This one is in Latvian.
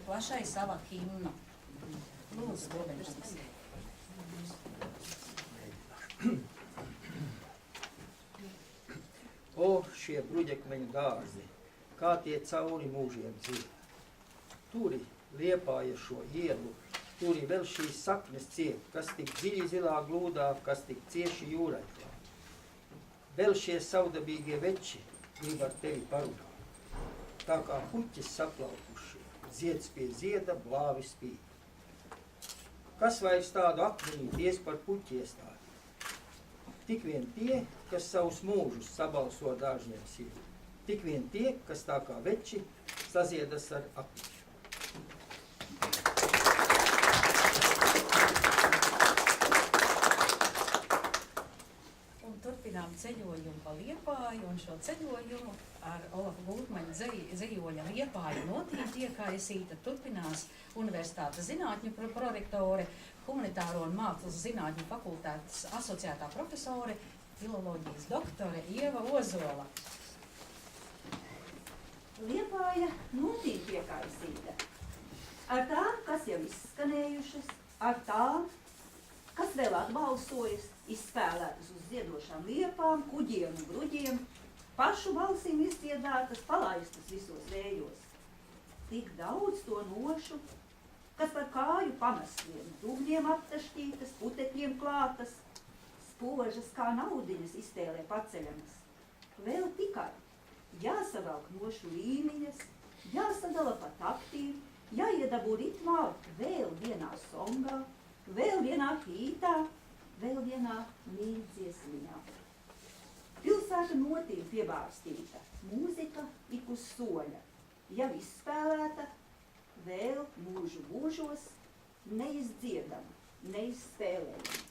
plašai sava himna. Lūdzu, Gobeņšs. O, šie bruģekmeņu dārzi, kā tie cauri mūžiem dzīvo. Turi Liepāja šo ielu, turi vēl šīs saknes ciet, kas tik dziļi zilā glūdā, kas tik cieši jūrai klāt. Vēl šie saudabīgie veči grib ar tevi parunāt. Tā kā puķis saplaukušie, zieds pie zieda, blāvi spīd. Kas vairs tādu akmenī ties par puķi iestādi? Tik vien tie, kas savus mūžus sabalso dāžņiem sirdi. Tik vien tie, kas tā kā veči saziedas ar akmeņu. Un turpinām ceļojumu pa Liepāju, un šo ceļojumu ar Olafa Gultmaņa zejoļa Liepāju notīti iekaisīta turpinās Universitātes zinātņu prorektore, Humanitāro un mākslas zinātņu fakultātes asociētā profesore, filoloģijas doktore Ieva Ozola. Liepāja notīti iekaisīta. Ar tām, kas jau izskanējušas, ar tām, kas vēl atbalsojas, izspēlētas uz ziedošām liepām, kuģiem un bruģiem, pašu balsīm izdziedātas, palaistas visos vējos. Tik daudz to nošu, kas par kāju pamestiem, dugļiem aptašķītas, putekļiem klātas, spožas kā naudiņas iztēlē paceļamas. Vēl tikai jāsavelk nošu līmiņas, jāsadala pa taktīm, jāiedabū ritmā vēl vienā songā, vēl vienā hītā, vēl vienā mīļdziesmiņā. Pilsēta notīm piebārstīta, mūzika ik uz soļa, jau izspēlēta, vēl mūžu mūžos neizdziedama, neizspēlējama.